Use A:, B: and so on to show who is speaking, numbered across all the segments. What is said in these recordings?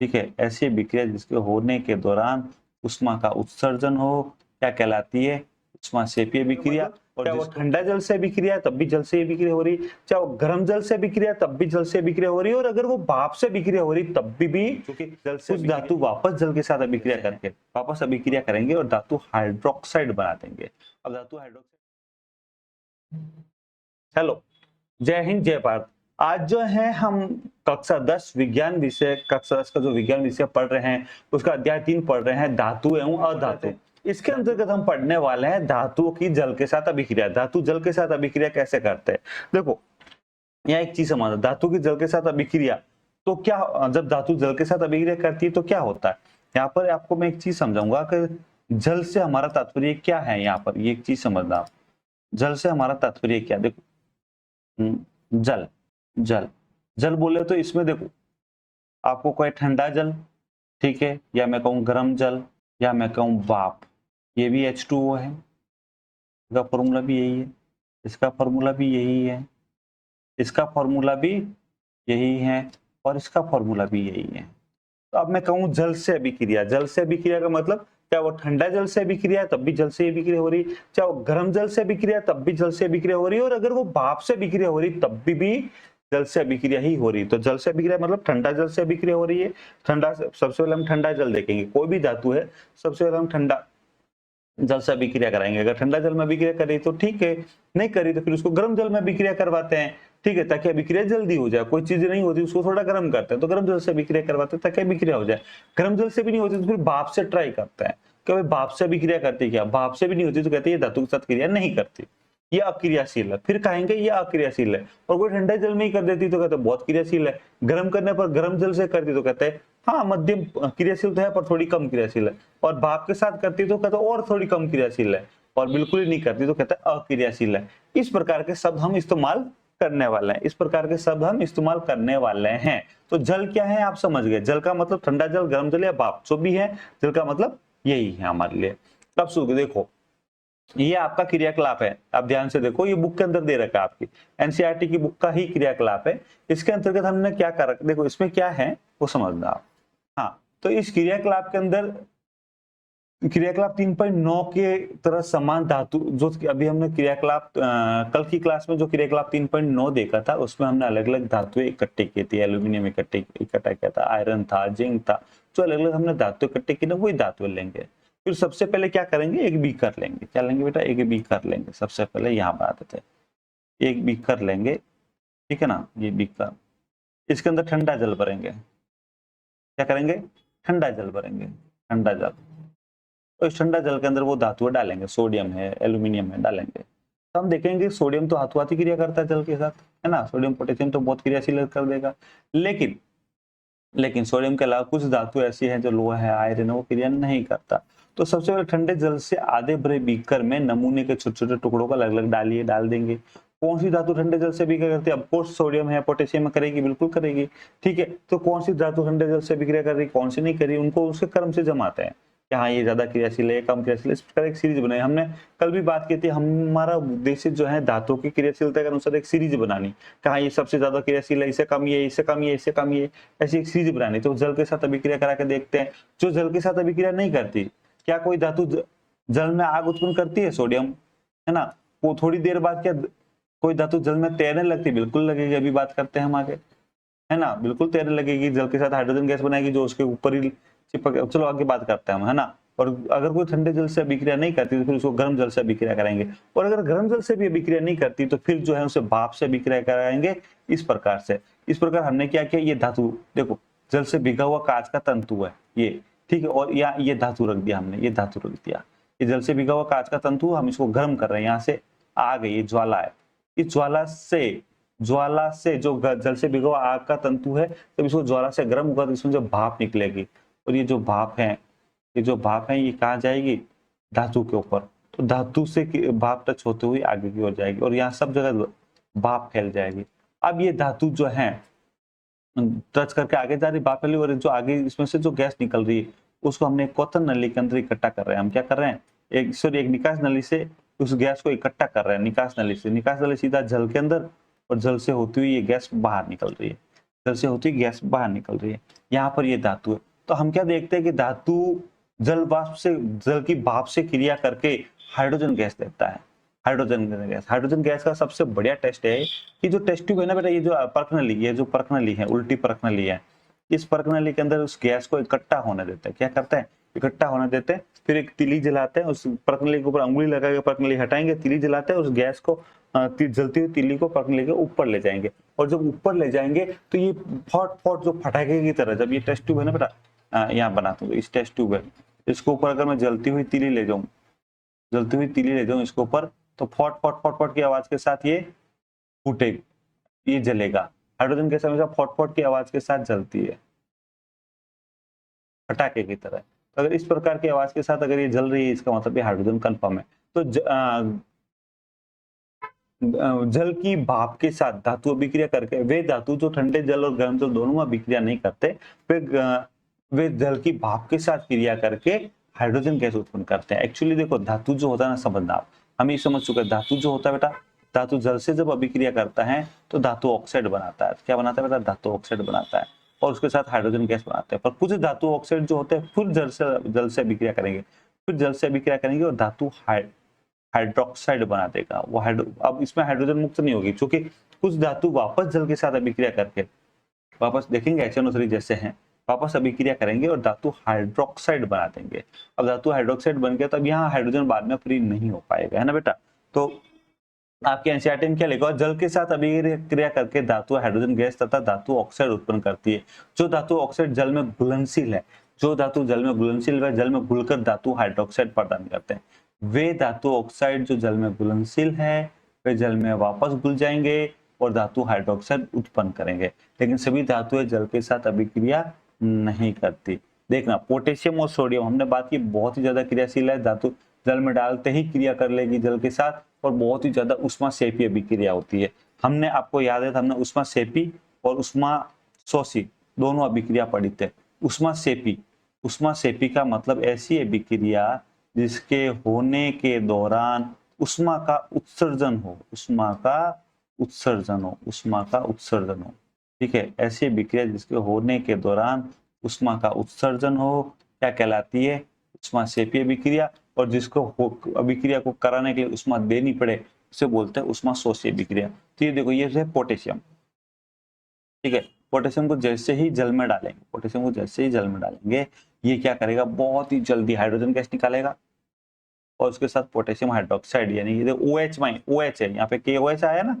A: ठीक है, ऐसी अभिक्रिया जिसके होने के दौरान ऊष्मा का उत्सर्जन हो क्या कहलाती है? ऊष्माक्षेपीय अभिक्रिया। और चाहे वो ठंडा जल से अभिक्रिया है तब भी जल से अभिक्रिया हो रही, चाहे वो गर्म जल से अभिक्रिया तब भी जल से अभिक्रिया हो रही है, और अगर वो भाप से अभिक्रिया हो रही तब भी क्योंकि जल से कुछ धातु वापस जल के साथ अभिक्रिया करके वापस अभिक्रिया करेंगे और धातु हाइड्रोक्साइड बना देंगे। अब धातु हाइड्रोक्साइड। हेलो, जय हिंद जय भारत। आज जो है हम कक्षा 10 विज्ञान विषय, कक्षा 10 का जो विज्ञान विषय पढ़ रहे हैं उसका अध्याय 3 पढ़ रहे हैं, धातु एवं अधातु। इसके अंतर्गत हम पढ़ने वाले हैं धातुओं की जल के साथ अभिक्रिया। धातु जल के साथ अभिक्रिया कैसे करते हैं? देखो, यहाँ एक चीज समझो, धातु की जल के साथ अभिक्रिया तो क्या, जब धातु जल के साथ अभिक्रिया करती है तो क्या होता है? यहाँ पर आपको मैं एक चीज समझाऊंगा कि जल से हमारा तात्पर्य क्या है। यहाँ पर ये एक चीज समझना आप, जल से हमारा तात्पर्य क्या? देखो, जल जल जल बोले तो इसमें देखो, आपको कोई ठंडा जल, ठीक है, या मैं कहूँ गर्म जल, या मैं कहूँ भाप, ये भी H2O है, इसका फॉर्मूला भी यही है, इसका फॉर्मूला भी यही है, इसका फॉर्मूला भी यही है, और इसका फॉर्मूला भी यही है। तो अब मैं कहूँ जल से अभिक्रिया, जल से अभिक्रिया का मतलब चाहे वो ठंडा जल से अभिक्रिया है तब भी जल से अभिक्रिया हो रही, चाहे वो गर्म जल से अभिक्रिया तब भी जल से अभिक्रिया हो रही है, और अगर वो भाप से अभिक्रिया हो रही तब भी जल से अभिक्रिया ही हो रही। तो जल से अभिक्रिया मतलब ठंडा जल से अभिक्रिया हो रही है। ठंडा, सबसे पहले हम ठंडा जल देखेंगे, कोई भी धातु है सबसे पहले हम ठंडा जल से अभिक्रिया कराएंगे। अगर ठंडा जल में अभिक्रिया करी तो ठीक है, नहीं करी तो फिर उसको गर्म जल में अभिक्रिया करवाते हैं, ठीक है, ताकि अभिक्रिया जल्दी हो जाए। कोई चीज नहीं होती उसको थोड़ा गर्म करते हैं तो गर्म जल से अभिक्रिया करवाते हैं ताकि अभिक्रिया हो जाए। गर्म जल से भी नहीं होती तो फिर भाप से ट्राई करते हैं कि भाई भाप से अभिक्रिया करती क्या, भाप से भी नहीं होती तो कहते हैं ये धातु के साथ क्रिया नहीं करती, ये अक्रियाशील है, फिर कहेंगे ये अक्रियाशील है। और कोई ठंडे जल में ही कर देती तो कहते हैं बहुत क्रियाशील है। गर्म करने पर गर्म जल से करती तो कहते हैं हाँ मध्यम क्रियाशील तो है पर थोड़ी कम क्रियाशील है। और भाप के साथ करती तो कहते और थोड़ी कम क्रियाशील है, और बिल्कुल ही नहीं करती तो कहते हैं अक्रियाशील है। इस प्रकार के शब्द हम इस्तेमाल करने वाले हैं, इस प्रकार के शब्द हम इस्तेमाल करने वाले हैं। तो जल क्या है आप समझ गए, जल का मतलब ठंडा जल, गर्म जल या भाप जो भी है, जल का मतलब यही है हमारे लिए। अब सुनो, देखो ये आपका क्रियाकलाप है, आप ध्यान से देखो, ये बुक के अंदर दे रखा है, आपकी एनसीईआरटी की बुक का ही क्रियाकलाप है। इसके अंतर्गत हमने क्या कर, देखो इसमें क्या है वो समझना आप। हाँ, तो इस क्रियाकलाप के अंदर क्रियाकलाप 3.9 के तरह समान धातु, जो अभी हमने क्रियाकलाप कल की क्लास में जो क्रियाकलाप 3.9 देखा था उसमें हमने अलग अलग धातुएं इकट्ठे की थी, एल्यूमिनियम इकट्ठा किया था, आयरन था, जिंक था, जो अलग अलग हमने धातु इकट्ठे की ना वही धातुएं लेंगे। फिर सबसे पहले क्या करेंगे, एक बीकर लेंगे। क्या लेंगे बेटा? एक बीकर लेंगे। सबसे पहले यहाँ बना देते हैं, एक बीकर लेंगे, ठीक है ना, ये बीकर, इसके अंदर ठंडा जल भरेंगे। क्या करेंगे? ठंडा जल भरेंगे, ठंडा जल। तो इस ठंडा जल के अंदर वो धातुएं डालेंगे, सोडियम है, एल्यूमिनियम है, डालेंगे। तो हम देखेंगे सोडियम तो हाथों हाथ ही क्रिया करता है जल के साथ, है ना, सोडियम पोटेशियम तो बहुत क्रियाशील कर देगा। लेकिन सोडियम के अलावा कुछ धातु ऐसी हैं जो लोहा है, आयरन है, वो क्रिया नहीं करता। तो सबसे पहले ठंडे जल से आधे भरे बीकर में नमूने के छोटे छोटे टुकड़ों को अलग अलग डाल देंगे। कौन सी धातु ठंडे जल से अभिक्रिया करती है? ऑफकोर्स सोडियम है, पोटेशियम में करेगी, बिल्कुल करेगी, ठीक है। तो कौन सी धातु ठंडे जल से अभिक्रिया कर रही, कौन सी नहीं कर रही, उनको उसके क्रम से जमाते हैं कि हाँ ये ज्यादा क्रियाशील है, कम क्रियाशील है। इस प्रकार एक सीरीज बनाई हमने, कल भी बात की थी। हमारा उद्देश्य जो है धातु की क्रियाशीलता के अनुसार एक सीरीज बनानी, कहा ये सबसे ज्यादा क्रियाशील है, इससे कम ये, इससे कम ये, इससे कम ये, ऐसी एक सीरीज बनानी। तो जल के साथ अभिक्रिया करा के देखते हैं। जो जल के साथ अभिक्रिया नहीं करती, क्या कोई धातु जल में आग उत्पन्न करती है? सोडियम, है ना, वो थोड़ी देर बाद क्या कोई धातु जल में तैरने लगती? बिल्कुल लगेगी, अभी बात करते हैं हम आगे, है ना, बिल्कुल तैरने लगेगी। जल के साथ हाइड्रोजन गैस बनाएगी जो उसके ऊपर ही चिपक, चलो आगे बात करते हैं हम, है ना। और अगर कोई ठंडे जल से अभिक्रिया नहीं करती तो फिर उसको गर्म जल से अभिक्रिया कराएंगे, और अगर गर्म जल से भी अभिक्रिया नहीं करती तो फिर जो है उसे भाप से अभिक्रिया कराएंगे। इस प्रकार से, इस प्रकार हमने क्या किया, ये धातु देखो, जल से भिगा हुआ कांच का तंतु है ये, ठीक है, और या ये धातु रख दिया हमने, ये धातु रख दिया, ये जल से भिगा हुआ कांच का तंतु, हम इसको गर्म कर रहे हैं, यहाँ से आ गई ये ज्वाला है। इस ज्वाला से जो जल से भिगा हुआ आग का तंतु है, जब इसको ज्वाला से गर्म होगा तो इसमें जो भाप निकलेगी, और ये जो भाप है, ये जो भाप है ये कहाँ जाएगी? धातु के ऊपर। तो धातु से भाप टच होते हुए आगे की ओर जाएगी, और यहाँ सब जगह भाप फैल जाएगी। अब ये धातु जो है टच करके आगे जा रही भाप फैली, और जो आगे इसमें से जो गैस निकल रही है उसको हमने एक क्वथन नली के अंदर इकट्ठा कर रहे हैं। हम क्या कर रहे हैं? एक निकास नली से उस गैस को इकट्ठा कर रहे हैं, निकास नली से। निकास नली सीधा जल के अंदर, और जल से होती हुई ये गैस बाहर निकल रही है। जल से होती गैस बाहर निकल रही है। यहाँ पर ये धातु है। तो हम क्या देखते हैं कि धातु जल की भाप से क्रिया करके हाइड्रोजन गैस देता है। हाइड्रोजन गैस का सबसे बढ़िया टेस्ट है कि जो टेस्ट ट्यूब है ना बेटा, ये जो परखनली है, उल्टी परखनली है, इस परखनली के अंदर उस गैस को इकट्ठा होने देते हैं। क्या करते हैं? इकट्ठा होने देते हैं। फिर एक तीली जलाते हैं, उस परखनली के ऊपर अंगुली लगा के परखनली हटाएंगे, तीली जलाते हैं, उस गैस को जलती हुई तीली को परखनली के ऊपर ले जाएंगे। और जब ऊपर ले जाएंगे तो ये फॉट जो फटाके की तरह, जब ये टेस्ट ट्यूब है ना बेटा, यहाँ बनाता हूँ, इस टेस्ट ट्यूब है, इसको ऊपर अगर मैं जलती हुई तीली ले जाऊं इसके ऊपर, तो फॉट की आवाज के साथ ये फूटेगा, ये जलेगा। हाइड्रोजन गैस हमेशा फॉट की आवाज के साथ जलती है, पटाखे की तरह। तो अगर इस प्रकार की आवाज के साथ अगर ये जल रही है, इसका मतलब ये हाइड्रोजन कंफर्म है। तो जल की भाप के साथ धातु अभिक्रिया करके, वे धातु जो ठंडे जल और गर्म जल दोनों में अभिक्रिया नहीं करते, वे जल की भाप के साथ क्रिया करके हाइड्रोजन गैस उत्पन्न करते हैं। एक्चुअली देखो, धातु जो होता है ना, समझना आप, हम ये समझ चुके हैं, धातु जो होता है बेटा, धातु जल से जब अभिक्रिया करता है तो धातु ऑक्साइड बनाता है। क्या बनाता है बेटा? धातु ऑक्साइड बनाता है, और उसके साथ हाइड्रोजन गैस बनाते हैं। पर कुछ धातु ऑक्साइड जो होते हैं फिर जल से अभिक्रिया करेंगे, और धातु हाइड्रोक्साइड बना देगा। वो अब इसमें हाइड्रोजन मुक्त नहीं होगी, क्योंकि कुछ धातु वापस जल के साथ अभिक्रिया करके वापस देखेंगे HNO3 जैसे हैं, वापस अभिक्रिया करेंगे और धातु हाइड्रोक्साइड बना देंगे। अब धातु हाइड्रोक्साइड बन गया, तब यहाँ हाइड्रोजन बाद में फ्री नहीं हो पाएगा, है ना बेटा। तो आपके एनसीईआरटी में क्या लिखा? जल के साथ अभिक्रिया करके धातु हाइड्रोजन गैस तथा धातु ऑक्साइड उत्पन्न करती है। जो धातु ऑक्साइड जल में घुलनशील है, जल में घुलकर धातु हाइड्रोक्साइड प्रदान करते हैं। वे धातु ऑक्साइड जो जल में घुलनशील है, वे जल में वापस घुल जाएंगे और धातु हाइड्रोक्साइड उत्पन्न करेंगे। लेकिन सभी धातुएं जल के साथ अभिक्रिया नहीं करती। देखना, पोटेशियम और सोडियम हमने बात की, बहुत ही ज्यादा क्रियाशील है, धातु जल में डालते ही क्रिया कर लेगी जल के साथ, और बहुत ही ज्यादा उष्माक्षेपी अभिक्रिया होती है। हमने, आपको याद है, हमने उष्माक्षेपी और उष्माशोषी दोनों अभिक्रिया पढ़ी थे। उष्माक्षेपी का मतलब ऐसी अभिक्रिया जिसके होने के दौरान उष्मा का उत्सर्जन हो, ठीक है। ऐसी अभिक्रिया जिसके होने के दौरान उष्मा का उत्सर्जन हो, क्या कहलाती है? उष्माक्षेपी अभिक्रिया। और जिसको अभिक्रिया को कराने के लिए उष्मा देनी पड़े, उसे बोलते हैं उष्माशोषी अभिक्रिया। तो ये देखो, ये है पोटेशियम, ठीक है। पोटेशियम को जैसे ही जल में डालेंगे, ये क्या करेगा? बहुत ही जल्दी हाइड्रोजन गैस निकालेगा, और उसके साथ पोटेशियम हाइड्रोक्साइड, यानी ये OH है, यहाँ पे KOH आया ना,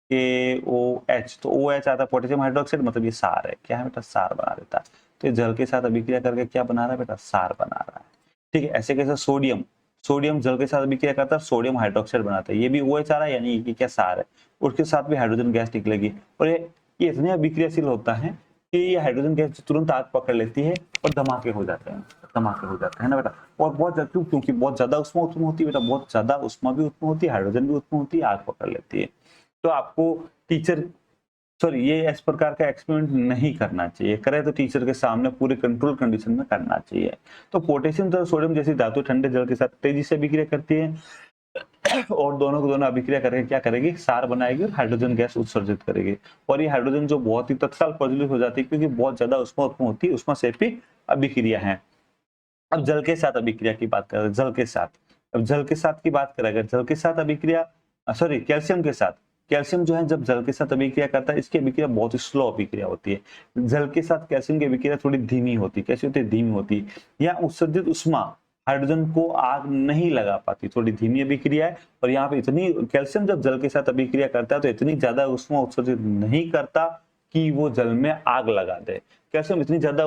A: KOH, तो OH आता है पोटेशियम हाइड्रोक्साइड, मतलब ये सार है। क्या है बेटा? सार बना देता है। तो ये जल के साथ अभिक्रिया करके क्या बना रहा है बेटा? सार बना रहा है, ठीक है। ऐसे कैसे सोडियम जल के साथ अभिक्रिया करता है, सोडियम हाइड्रोक्साइड बनाता है, ये भी OH आ रहा है, यानी ये क्या? सार है। उसके साथ भी हाइड्रोजन गैस निकलेगी, और ये इतने अभिक्रियाशील होता है कि ये हाइड्रोजन गैस तुरंत आग पकड़ लेती है और धमाके हो जाते हैं ना बेटा। और बहुत क्योंकि बहुत ज्यादा उष्मा उत्पन्न होती है बेटा, बहुत ज्यादा उष्मा भी उत्पन्न होती है, हाइड्रोजन भी उत्पन्न होती है, आग पकड़ लेती है। तो आपको ये इस प्रकार का एक्सपेरिमेंट नहीं करना चाहिए, करे तो टीचर के सामने पूरे कंट्रोल कंडीशन में करना चाहिए। तो पोटेशियम और सोडियम जैसी धातु ठंडे जल के साथ तेजी से अभिक्रिया करती है, और दोनों को दोनों अभिक्रिया करके क्या करेगी? सार बनाएगी और हाइड्रोजन गैस उत्सर्जित करेगी। और ये हाइड्रोजन जो बहुत ही तत्काल प्रज्वलित हो जाती है, क्योंकि बहुत ज्यादा उष्मा उत्पन्न होती है, उष्माक्षेपी अभिक्रिया है। अब जल के साथ अभिक्रिया की बात करें, जल के साथ की बात करें, जल के साथ अभिक्रिया, कैल्शियम के साथ, कैल्शियम जो है जब जल के साथ अभिक्रिया करता है, इसकी अभिक्रिया बहुत ही स्लो अभिक्रिया होती है। जल के साथ कैल्शियम की अभिक्रिया थोड़ी धीमी होती है। कैसी होती है? धीमी होती है। यहाँ उत्सर्जित उष्मा हाइड्रोजन को आग नहीं लगा पाती, थोड़ी धीमी अभिक्रिया है। और यहाँ पे इतनी कैल्शियम जब जल के साथ अभिक्रिया करता है तो इतनी ज्यादा उष्मा उत्सर्जित नहीं करता कि वो जल में आग लगा दे। कैल्शियम इतनी ज्यादा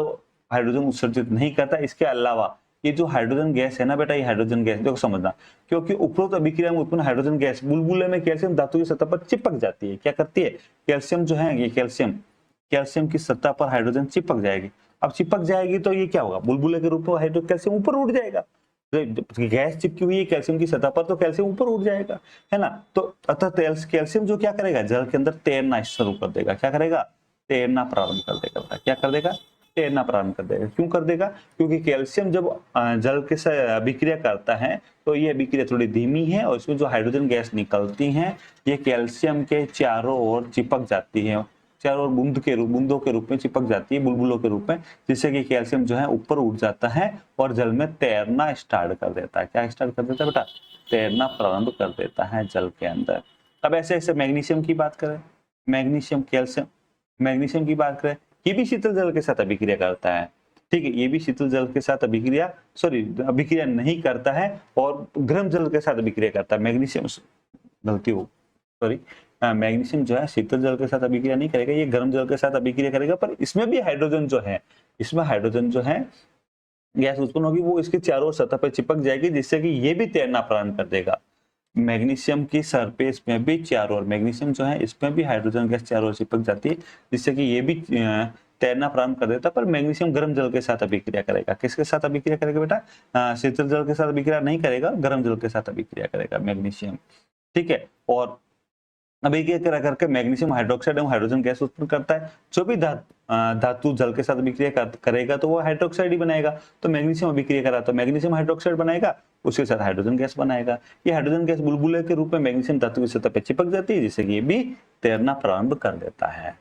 A: हाइड्रोजन उत्सर्जित नहीं करता। इसके अलावा ये जो हाइड्रोजन गैस है ना बेटा, ये हाइड्रोजन गैस देखो समझना, क्योंकि उपरोक्त अभिक्रिया में उत्पन्न हाइड्रोजन गैस बुलबुले में कैल्शियम धातु की सतह पर चिपक जाती है। क्या करती है? कैल्शियम जो है, ये कैल्शियम की सतह पर हाइड्रोजन चिपक जाएगी। अब चिपक जाएगी तो ये क्या होगा? बुलबुले के रूप में कैल्शियम ऊपर उठ जाएगा। गैस चिपकी हुई है कैल्शियम की सतह पर, तो कैल्शियम ऊपर उठ जाएगा, है ना। तो अतः कैल्शियम जो क्या करेगा? जल के अंदर तैरना शुरू कर देगा। क्या करेगा? तैरना प्रारंभ कर देगा। क्या कर देगा? तैरना प्रारंभ कर देगा। क्यों कर देगा? क्योंकि कैल्शियम जब जल के साथ अभिक्रिया करता है तो ये अभिक्रिया थोड़ी धीमी है, और इसमें जो हाइड्रोजन गैस निकलती हैं ये कैल्शियम के चारों ओर चिपक जाती है, चारों ओर बूंदों के रूप में चिपक जाती है, बुलबुलों के रूप में, जिससे कि कैल्शियम जो है ऊपर उठ जाता है और जल में तैरना स्टार्ट कर देता है। क्या स्टार्ट कर देता है बेटा? तैरना प्रारंभ कर देता है जल के अंदर। अब ऐसे ऐसे मैग्नीशियम की बात करें, मैग्नीशियम, कैल्शियम, मैग्नीशियम की बात करें, ये भी शीतल जल के साथ अभिक्रिया करता है। ठीक है, ये भी शीतल जल के साथ अभिक्रिया नहीं करता है और गर्म जल के साथ अभिक्रिया करता है। मैग्नीशियम, गलती हो, सॉरी, मैग्नीशियम जो है शीतल जल के साथ अभिक्रिया नहीं करेगा, ये गर्म जल के साथ अभिक्रिया करेगा। पर इसमें भी हाइड्रोजन जो है, इसमें हाइड्रोजन जो है गैस उत्पन्न होगी, वो इसके चारों ओर सतह पर चिपक जाएगी, जिससे कि ये भी तैरना प्रारंभ कर देगा। मैग्नीशियम की सरफेस में भी चारों ओर, मैग्नीशियम जो है इसमें भी हाइड्रोजन गैस चारों ओर चिपक जाती है, जिससे कि ये भी तैरना प्रारंभ कर देता है। पर मैग्नीशियम गर्म जल के साथ अभिक्रिया करेगा। किसके साथ अभिक्रिया करेगा बेटा? शीतल जल के साथ अभिक्रिया नहीं करेगा, गर्म जल के साथ अभिक्रिया करेगा मैग्नीशियम। ठीक है, और अभिक्रिया करके मैग्नीशियम हाइड्रोक्साइड एवं हाइड्रोजन गैस उत्पन्न करता है। जो भी धातु जल के साथ अभिक्रिया करेगा तो वो हाइड्रोक्साइड ही बनाएगा। तो मैग्नीशियम अभिक्रिया करा तो मैग्नीशियम हाइड्रोक्साइड बनाएगा, उसके साथ हाइड्रोजन गैस बनाएगा। ये हाइड्रोजन गैस बुलबुले के रूप में मैग्नीशियम धातु की सतह पर चिपक जाती है, जिससे कि ये भी तैरना प्रारंभ कर देता है।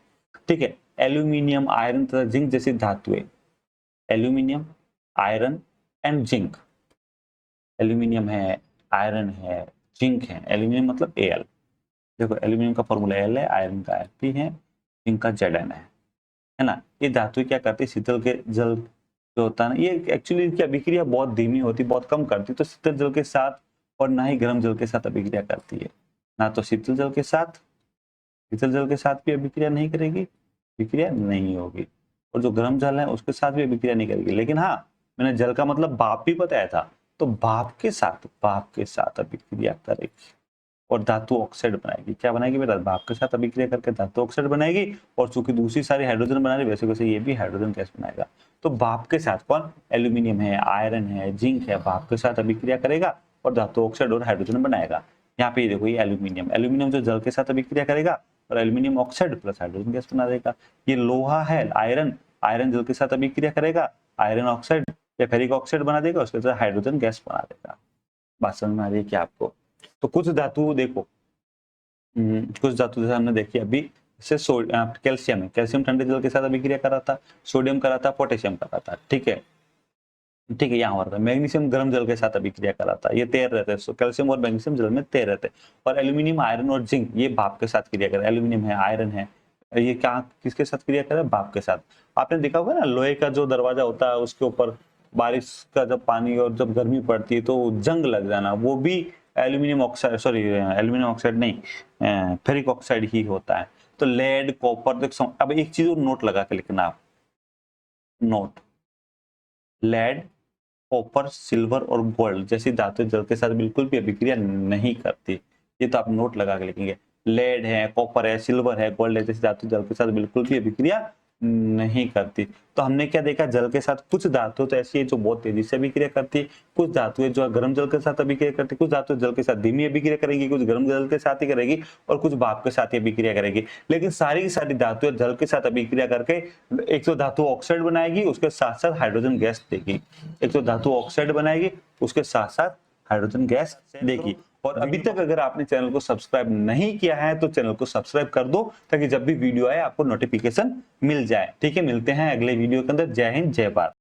A: ठीक है, एल्यूमिनियम, आयरन तथा जिंक जैसी धातुएं, aluminium, iron and zinc, aluminium है, आयरन है, जिंक है। एल्यूमिनियम मतलब Al, देखो एल्यूमिनियम का फॉर्मूला Al है, आयरन का Fe है, जिंक का Zn है ना। ये धातु क्या करती है? शीतल के जल जो होता है ना, ये एक्चुअली इनकी अभिक्रिया बहुत धीमी होती, बहुत कम करती, तो शीतल जल के साथ और ना ही गर्म जल के साथ अभिक्रिया करती है। ना तो शीतल जल के साथ भी अभिक्रिया नहीं करेगी, अभिक्रिया नहीं होगी, और जो गर्म जल है उसके साथ भी अभिक्रिया नहीं करेगी। लेकिन हाँ, मैंने जल का मतलब भाप भी बताया था, तो भाप के साथ अभिक्रिया करेगी और धातु ऑक्साइड बनाएगी। क्या बनाएगी बेटा? भाप के साथ अभिक्रिया करके धातु ऑक्साइड बनाएगी, और चूंकि दूसरी सारी हाइड्रोजन बना रही, वैसे वैसे ये भी हाइड्रोजन गैस बनाएगा। तो भाप के साथ कौन? एल्यूमिनियम है, आयरन है, जिंक है, भाप के साथ अभिक्रिया करेगा और धातु ऑक्साइड और हाइड्रोजन बनाएगा। यहाँ पे देखो, ये एल्यूमिनियम जो जल के साथ अभिक्रिया करेगा और aluminium oxide plus hydrogen gas बना देगा। ये लोहा है, आयरन जल के साथ अभिक्रिया करेगा, आयरन ऑक्साइड या फेरिक ऑक्साइड बना देगा, उसके साथ हाइड्रोजन गैस बना देगा। बात समझ में आ रही है क्या आपको? तो कुछ धातु देखो, कुछ धातु जैसे हमने देखी अभी, जैसे कैल्शियम है, कैल्शियम ठंडे जल के साथ अभिक्रिया कर रहा था, सोडियम कर रहा था, पोटेशियम कर रहा था। ठीक है, यहाँ हो रहा था। मैग्नीशियम गर्म जल के साथ अभिक्रिया कर रहा था, ये तैर रहते हैं, कैल्शियम और मैग्नीशियम जल में तैर रहते हैं। और एल्यूमिनियम, आयरन और जिंक ये भाप के साथ क्रिया कर रहे हैं। एल्यूमिनियम है, आयरन है, ये क्या किसके साथ क्रिया कर रहे हैं? भाप के साथ। आपने देखा होगा ना, लोहे का जो दरवाजा होता है उसके ऊपर बारिश का जब पानी और जब गर्मी पड़ती है तो जंग लग जाना, वो भी एल्यूमिनियम ऑक्साइड नहीं, फेरिक ऑक्साइड ही होता है। तो लेड, कॉपर, अब एक चीज और नोट लगा के लिखना आप, नोट, लेड, कॉपर, सिल्वर और गोल्ड जैसी धातु जल के साथ बिल्कुल भी अभिक्रिया नहीं करती। ये तो आप नोट लगा के लिखेंगे। लेड है, कॉपर है, सिल्वर है, गोल्ड है जैसी धातु जल के साथ बिल्कुल भी अभिक्रिया नहीं करती। तो हमने क्या देखा? जल के साथ कुछ धातु तो ऐसी है जो बहुत तेजी से अभिक्रिया करती है, कुछ धातुएं जो गर्म जल के साथ अभिक्रिया करती है, कुछ धातु जल के साथ धीमी अभिक्रिया करेगी, कुछ गर्म जल के साथ ही करेगी और कुछ भाप के साथ ही अभिक्रिया करेगी। लेकिन सारी की सारी धातुएं जल के साथ अभिक्रिया करके एक तो धातु ऑक्साइड बनाएगी, उसके साथ साथ हाइड्रोजन गैस देगी। एक तो धातु ऑक्साइड बनाएगी, उसके साथ साथ हाइड्रोजन गैस देगी। और अभी तक अगर आपने चैनल को सब्सक्राइब नहीं किया है तो चैनल को सब्सक्राइब कर दो, ताकि जब भी वीडियो आए आपको नोटिफिकेशन मिल जाए। ठीक है, मिलते हैं अगले वीडियो के अंदर। जय हिंद, जय भारत।